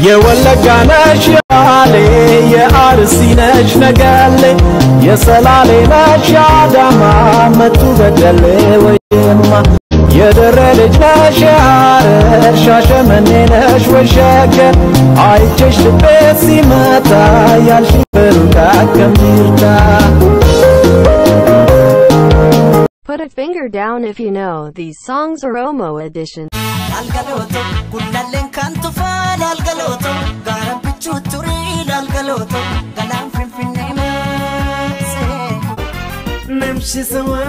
የወለጋ ነሽ ያሌ የአርሲ ነሽ ነገሌ የሰላሌ ነሽ አዳማ መቱ በደሌ ወይማ የደሬ ልጅ ነሽ ያረር ሻሸመኔ ነሽ ወሸገር አይቼሽ ልቤ ሲመታ ያልሽ በሩቅ ከምርታ Put a finger down if you know these songs are Omo edition. Algaloto, kullalen kantu faal algaloto, garam pichu turil algaloto, galam finfinne se. Namshi sawa,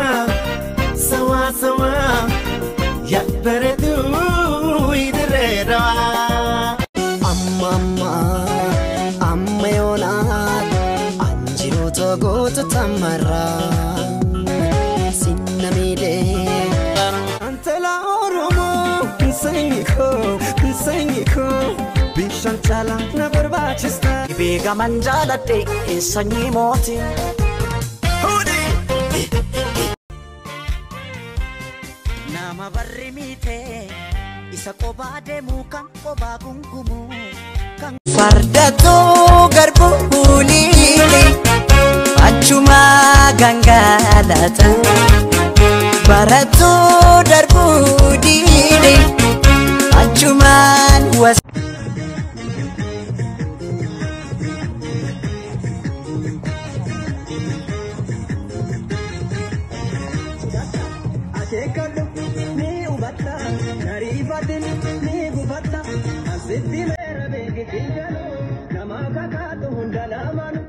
sawa sawa, yakbaretu idrera. Amma yonat, anjiru to go to tamara. Sinnamide, antela oromo. Nsengiko bishan chala na barbachista Ibiga manjala te sanyi moti Nama barri mite isa koba de mukan koba gungumu Fardato garbu hulili achuma gangalata Barato darbu dili achuman was Akekadu ni ubata narifadin ni gubata asitti mera begi tingalo namaka kato hundalamanu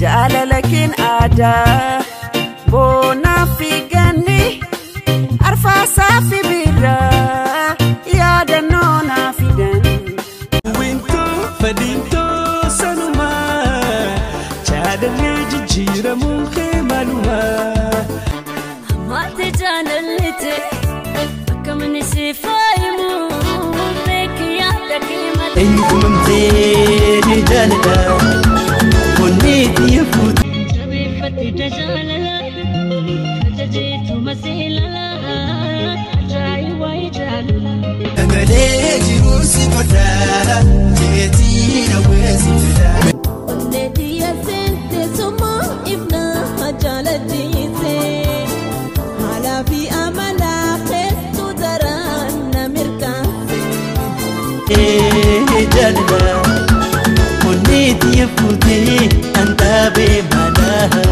Jalalakin ada bona figani arfa safi bira ya danona fidan Winto fadinto sanuma chadale jijira muke maluma Mate janalite kamani sifaimu bekiya takima Enkumte ni jalala Boniti yafut Jabi fati dajalala Jajitu masilala Ajai wai jalala Nagale jirusi kota Jeti na wesi jida Onediya sente suma ibna majala jise Hala fi amala khetu daran namirka Jalala Boniti yafuti anta be malaha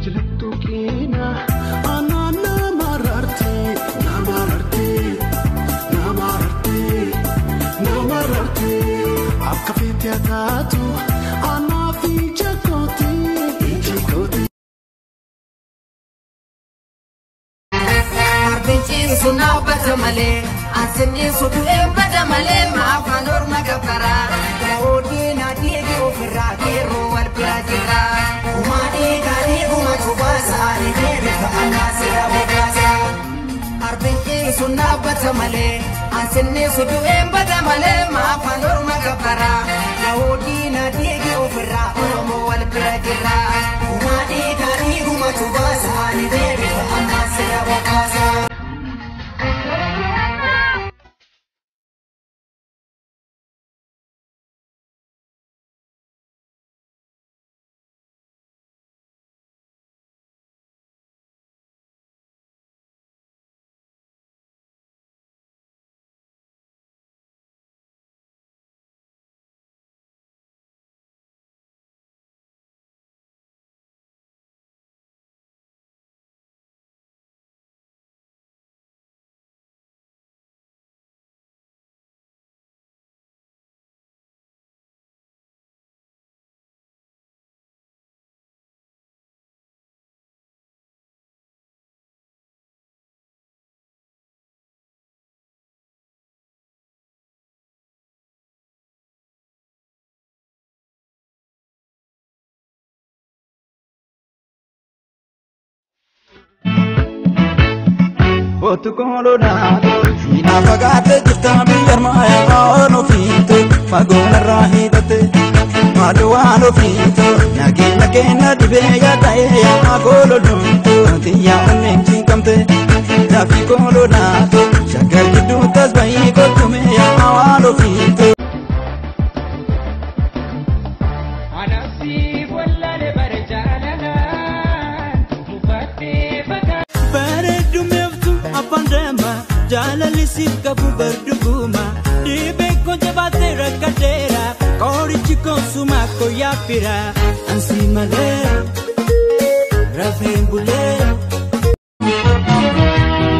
jilatu kina ana namararte akka fete atatu ana fi jakoti Arbinchi suna batamale asini sudu embadamale maafan orma gabara Odi na diegi ofira kero wal pirajira Umani gani kuma chubasa ni debe ka anasira bogasa Arbinchi suna batamale asini sudu embadamale maafan orma gabara Odi na diegi ofira oromo wal pirajira Umani gani kuma chubasa ni debe ka anasira bogasa Otu kolona ina pagate jita biyar maya no fito magona rahidate maduano fito nagi na dibe ya tae ya kolo dunto tiya onen chinkamte dafi kolona shagar gidu tasbai ko tume ya awalo fito anasi wallale barjalana mufate baka bareedu meeftu afaan deema jaalalli siif qabu barduguma dhibee koo jabaatee rakkateera qorichi koosuma koo yaabbira ansi malee rafeen bulee.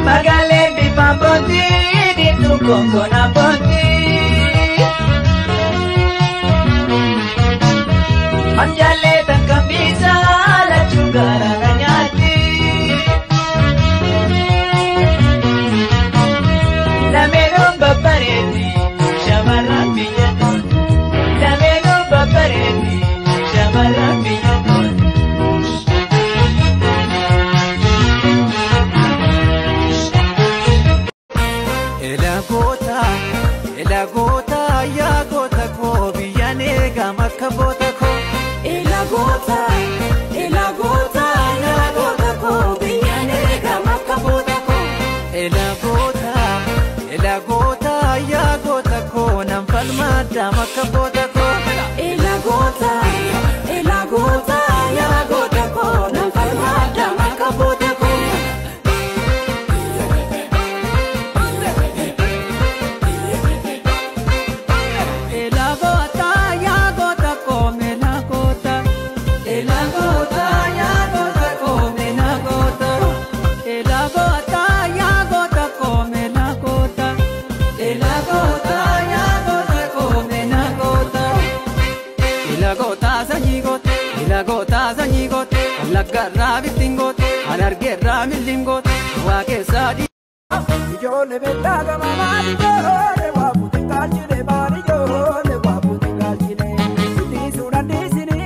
Magale bifa boti di tu kongona boti Anjale tan kamisa la chugara nanyati La meno bapareti shamara miyaton La meno bapareti shamara miyaton Ela gota ya gota ko biyane ga makka bota ko Ela gota ya gota ko biyane ga makka bota ko Ela gota ya gota ko nam falma da makka bota ko Ela gota ya gota ko nam falma da makka bota ko Ela gota ya gota ko mena gota Ela gota ya gota ko mena gota Ela gota ya gota ko mena gota Ela gota ya gota ko mena gota Ela gota sanyi gota Allagarra bittin gota Alargerra millim gota Waake sadi Ijole betaga mamari jole wabuti kaljine bari jole wabuti kaljine Siti surandisini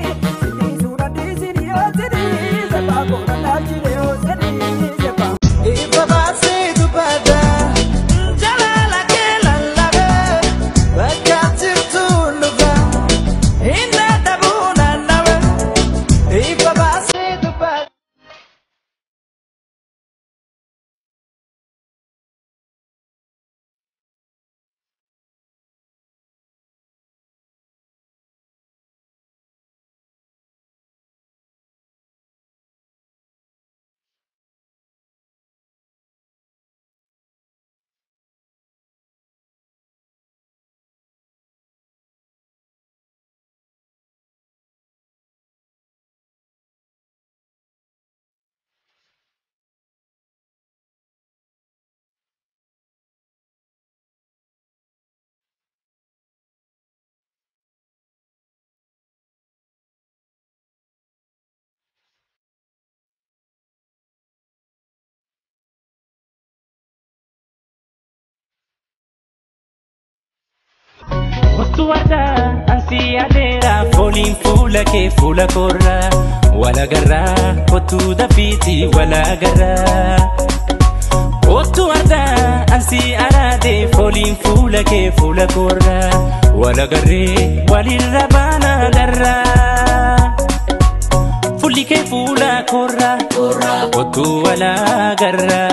o sini Sepa kona kaljine o sini Sepa Ipa basi tu pada Jalala ke lalabe Bakatir tu luga Inna tabuna nawe Ipa basi tu pada Kottu arda ansi adeera fooliin fuula kee fuula korra wala garra kottu dafiti wala garra Kottu arda ansi arade fooliin fuula kee fuula korra wala garre walirra baana garra Fuuli kee fuula korra kottu wala garra